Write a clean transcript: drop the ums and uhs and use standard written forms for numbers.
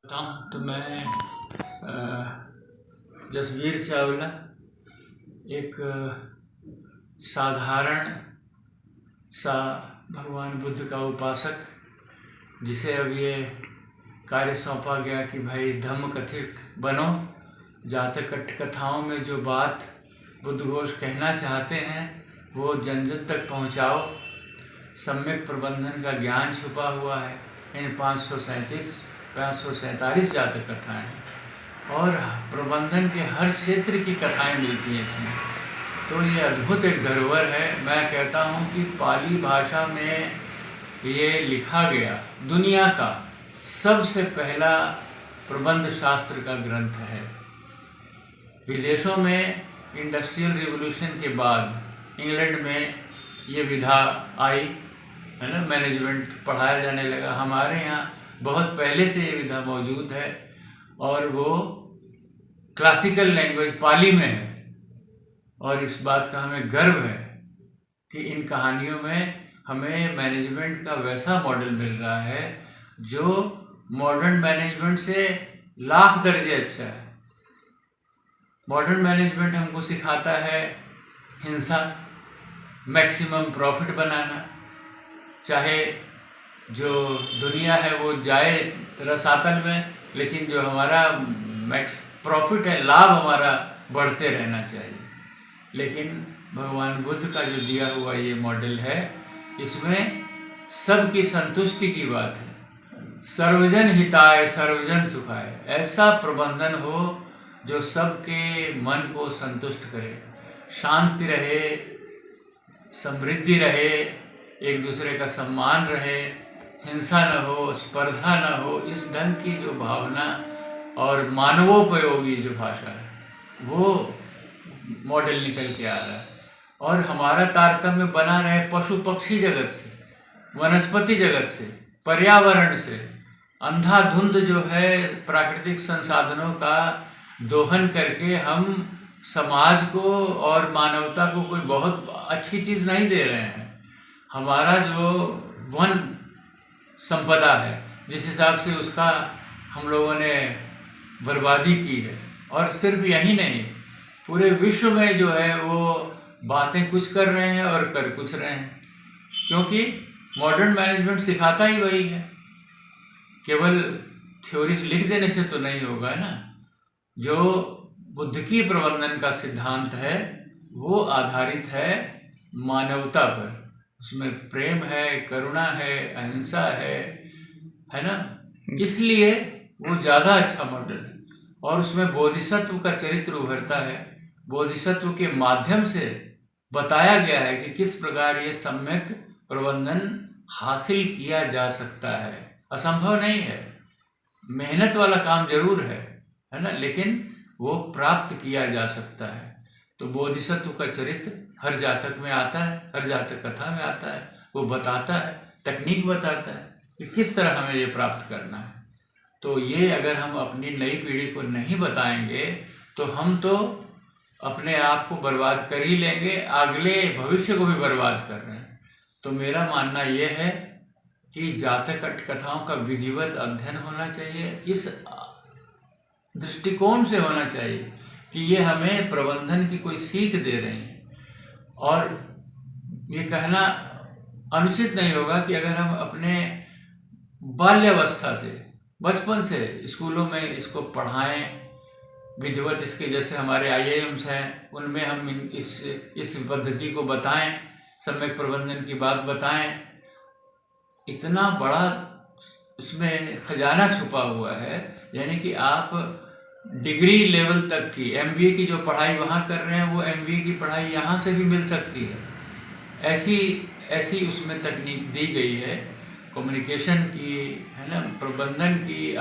बताऊँ तो मैं जसबीर चावला एक साधारण सा भगवान बुद्ध का उपासक, जिसे अब ये कार्य सौंपा गया कि भाई धम्म कथिक बनो, जातक कथाओं में जो बात बुद्ध घोष कहना चाहते हैं वो जन जन तक पहुँचाओ। सम्यक प्रबंधन का ज्ञान छुपा हुआ है इन 547 जातक कथाएं हैं और प्रबंधन के हर क्षेत्र की कथाएं मिलती हैं इसमें। तो ये अद्भुत एक धरोहर है। मैं कहता हूँ कि पाली भाषा में ये लिखा गया दुनिया का सबसे पहला प्रबंध शास्त्र का ग्रंथ है। विदेशों में इंडस्ट्रियल रिवॉल्यूशन के बाद इंग्लैंड में ये विधा आई है ना, मैनेजमेंट पढ़ाया जाने लगा। हमारे यहाँ बहुत पहले से ये विधा मौजूद है और वो क्लासिकल लैंग्वेज पाली में है। और इस बात का हमें गर्व है कि इन कहानियों में हमें मैनेजमेंट का वैसा मॉडल मिल रहा है जो मॉडर्न मैनेजमेंट से लाख दर्जे अच्छा है। मॉडर्न मैनेजमेंट हमको सिखाता है हिंसा, मैक्सिमम प्रॉफिट बनाना, चाहे जो दुनिया है वो जाए रसातल में, लेकिन जो हमारा मैक्स प्रॉफिट है, लाभ हमारा बढ़ते रहना चाहिए। लेकिन भगवान बुद्ध का जो दिया हुआ ये मॉडल है, इसमें सबकी संतुष्टि की बात है। सर्वजन हिताय सर्वजन सुखाय, ऐसा प्रबंधन हो जो सबके मन को संतुष्ट करे, शांति रहे, समृद्धि रहे, एक दूसरे का सम्मान रहे, हिंसा न हो, स्पर्धा न हो। इस ढंग की जो भावना और मानवोपयोगी जो भाषा है वो मॉडल निकल के आ रहा है। और हमारा तारतम्य बना रहे पशु पक्षी जगत से, वनस्पति जगत से, पर्यावरण से। अंधाधुंध जो है प्राकृतिक संसाधनों का दोहन करके हम समाज को और मानवता को कोई बहुत अच्छी चीज़ नहीं दे रहे हैं। हमारा जो वन संपदा है, जिस हिसाब से उसका हम लोगों ने बर्बादी की है, और सिर्फ यही नहीं, पूरे विश्व में जो है वो बातें कुछ कर रहे हैं और कर कुछ रहे हैं, क्योंकि मॉडर्न मैनेजमेंट सिखाता ही वही है। केवल थ्योरीज लिख देने से तो नहीं होगा ना। जो बुद्ध की प्रबंधन का सिद्धांत है वो आधारित है मानवता पर। उसमें प्रेम है, करुणा है, अहिंसा है ना। इसलिए वो ज़्यादा अच्छा मॉडल है। और उसमें बोधिसत्व का चरित्र उभरता है। बोधिसत्व के माध्यम से बताया गया है कि किस प्रकार ये सम्यक प्रबंधन हासिल किया जा सकता है। असंभव नहीं है, मेहनत वाला काम जरूर है ना, लेकिन वो प्राप्त किया जा सकता है। तो बोधिसत्व का चरित्र हर जातक में आता है, हर जातक कथा में आता है। वो बताता है, तकनीक बताता है कि किस तरह हमें ये प्राप्त करना है। तो ये अगर हम अपनी नई पीढ़ी को नहीं बताएंगे तो हम तो अपने आप को बर्बाद कर ही लेंगे, अगले भविष्य को भी बर्बाद कर रहे हैं। तो मेरा मानना ये है कि जातक कथाओं का विधिवत अध्ययन होना चाहिए। इस दृष्टिकोण से होना चाहिए कि ये हमें प्रबंधन की कोई सीख दे रहे हैं। और ये कहना अनुचित नहीं होगा कि अगर हम अपने बाल्यावस्था से, बचपन से स्कूलों में इसको पढ़ाएं विधिवत, इसके जैसे हमारे IIMs हैं उनमें हम इस पद्धति को बताएं, सम्यक प्रबंधन की बात बताएं। इतना बड़ा इसमें खजाना छुपा हुआ है। यानी कि आप डिग्री लेवल तक की MBA की जो पढ़ाई वहाँ कर रहे हैं वो MBA की पढ़ाई यहाँ से भी मिल सकती है। ऐसी उसमें तकनीक दी गई है कम्युनिकेशन की, है ना, प्रबंधन की।